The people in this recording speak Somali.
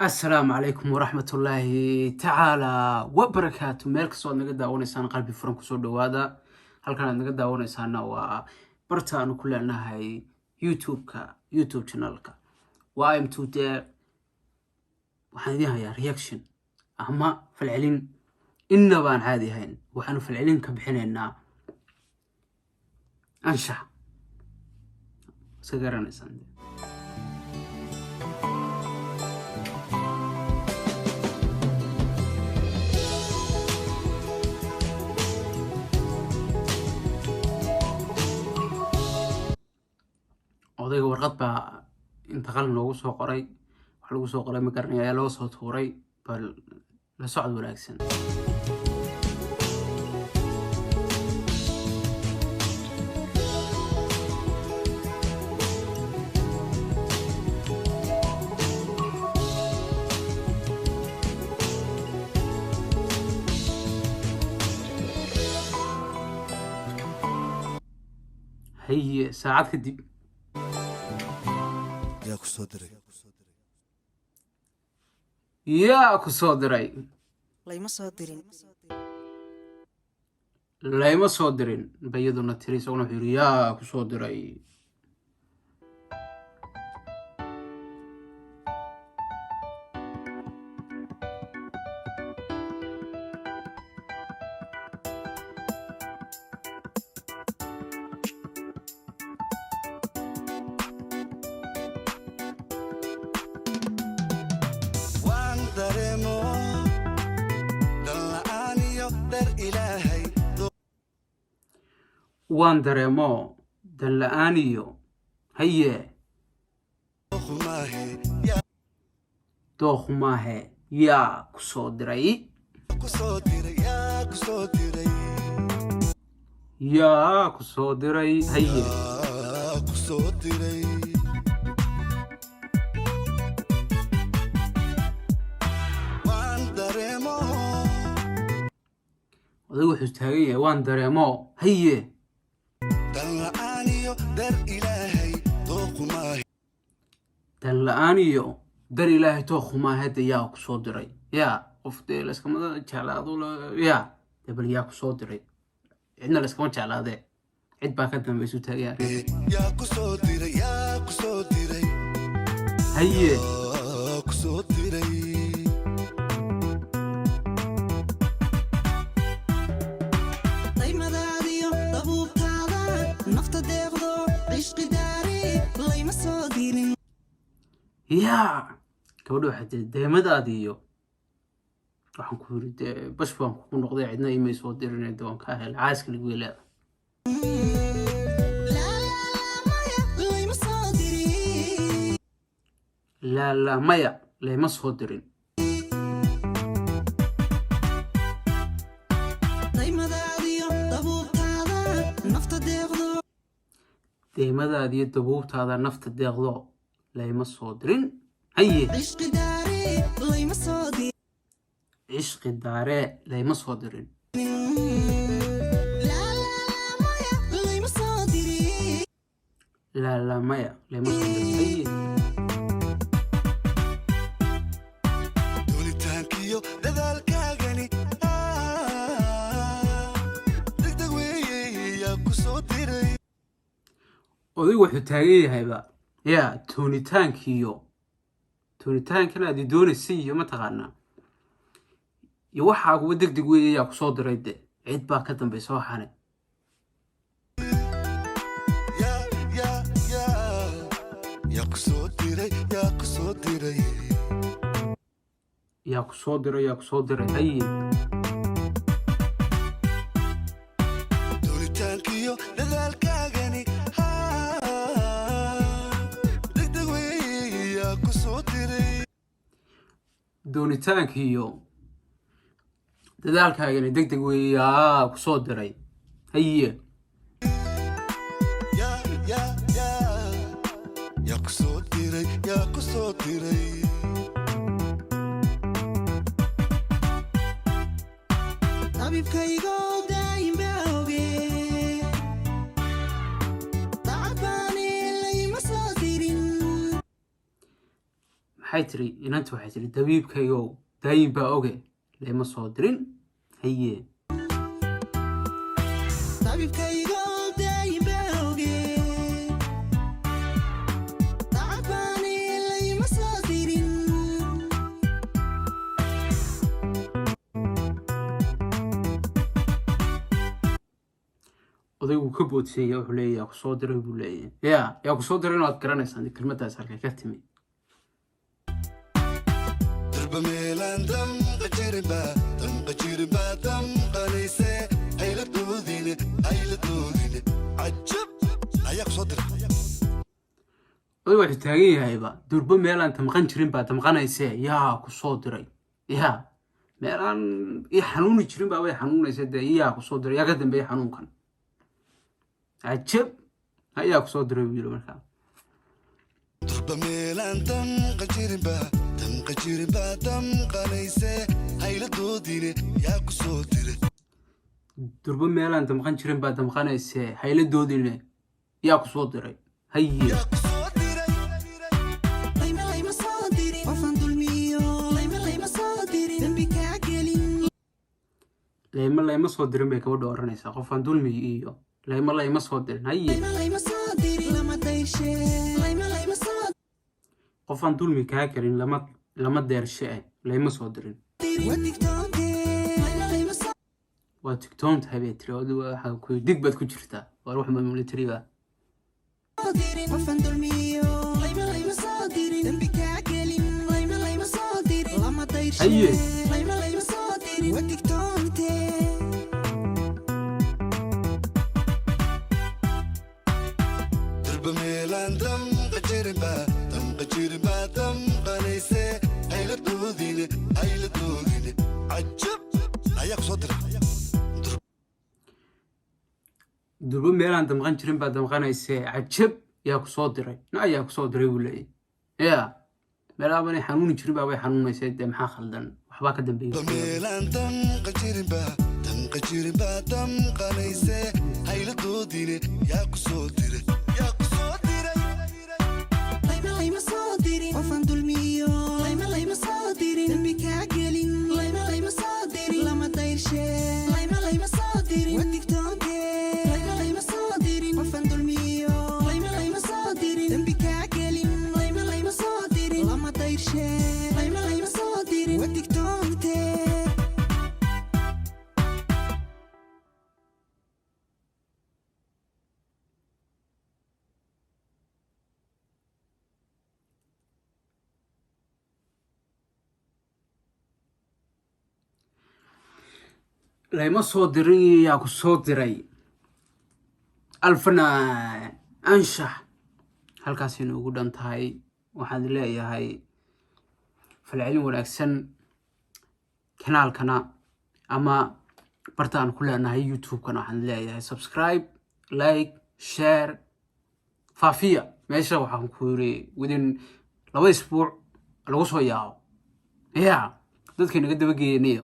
السلام عليكم ورحمة الله تعالى وبركاته. مeel kastoo aad naga daawanaysaan qalbi furan kusoo dhawaada. halkan aad naga daawanaysaana waa barta aanu ku leenahay YouTube channelka waa im today. waxaan idin hayaa reaction ama falcelin inna baan caadi ahayn. waxaanu falcelin ka bixinaynaa anshax sagaranaysan. odayga warqad baa inta qalin loogu soo qoray, wax lagu soo qoray ma garanaya, ayaa loo soo tuuray. bal la socod wanaagsan. هي ساعات kadib yaa ku soo diray yaa ku soo diray layma soo dirin bayaduna tiri. isaguna wuxuu yiri yaa ku soo diray. waan dareemo dan la'aan iyo haye dooq maahe yaa ku soo diray yaa ku soo diray haye oday wuxuu taagan yahay waan dareemo haye dan la'aan iyo dar ilaahay tookhumaahe hadda yaa ku soo diray. yaa qof dee layskama jeclaado yaa dee bal yaa ku soo diray. cidna layskama jeclaadee cid baa ka dambaysu taagaya haye yaa gabadha waxay tiri deemadaadii iyo waxaan ku yiri dee bash baan ku noqday, cidna imay soo dirin doon ka hel caaska lagu leeyahay. la maya layma soo dirin. deemadaadiyo dabuubtaada nafta deeqdo layma soo dirin haye cishqi daare layma soo dirin. la maya layma soo dirin haye doonitaankiyo dadaalkaagani degdeg weeye yaa ku soo diray. odaygu wuxuu taagan yahayba yaa toonitaankan aad doonaysay iyo mataqaanaa iyo waxaa kuwa degdeg weeye yaa ku soo diray. de cid baa ka dambaysa waxaane yaa ku soo diray haye doonitaankiyo dadaalkaagani doonitaankiiyo dadaalkaagani degdeg weeye yaa ku soo diray haye yaa ku soo diray. tabibkaygo daayimba oge dacadbaani layma soo dirin. حيتري إن أنتوا حيتري دبيب كيو دايم بأوجي لما صادرين هي دبيب كيو دايم بأوجي تعباني لما صادرين odaygu ka boodsanaya wuxuu leeyahay yaa ku soo diray buu leeyahay yaa ku soo diray inaad garanaysaan kelmaddaas halkay ka timi دربميلان دم قجربا دم قليسة هيلا دوديني عجب هياك صدر oday wuxuu taagan yahayba durba meelaan tamqan jirin baa tamqanaysee yaa ku soo diray meelaan ii xanuuni jirin baa way xanuunaysa dee yaa ku soo diray yaa ka dambeeya xanuunkan عجب هيا كسود ريبيلو مركا دربميلان دم قجربا دم قليسة هيلا دوديني يا كسود دربا ميلان تمقان جيرين با تمقانيسه هيلا دوديني يا كسود ديري هيا ليما صادري وفان دولميو ليما صادري دنبي كاغلين ليما صادرين bay ka dooranaysa qofan dulmi iyo ليما صادرين هيا ليما صادري لما دايرشي ليما صادري qofan dulmi ka karin lama deershe ليما صادرين waa tiktoonta habeetri waxa ku dig bad ku jirta waa ruux military ba qofan dulmiyo leyma صادرين dambi ka gelin leyma صادرين lama dayrshe leyma صادرين waa tiktoonte دربميلان دم قجربا دم قليسة هيلا دوديني عجب هياك صدر durba meelaan damqan jirin baa damqanaysee cajab yaa ku soo diray yaa ku soo diray buu leeyahay meelaabanay xanuuni jirin baa way xanuunaysay dee maxaa khaldan waxbaa ka dambeeyay meelaan qajirba damqanaysee hayla doodine yaa ku soo diray leyma صادرين qofan dulmiyo leyma صادرين dambi kaa gelin leyma صادرين lama dayrshe leyma صادرين waa digtoonte leyma صادرين qofan dulmiyo leyma صادرين dambi kaa gelin leyma صادرين lama dayrshe leyma صادرين waa digtoonte لما صادرين يا كصادري الفنان أنشح هل كاسين وجود أنت هاي واحد لا هاي في العلم والأكسن كنال كنا أما برتان كلنا هاي يوتيوب كنا واحد لا هاي سبسكرايب لايك شير فافية ماشي وحنا كوري ودين لو أسبوع لو صوياو ضد كنا قد بقي نية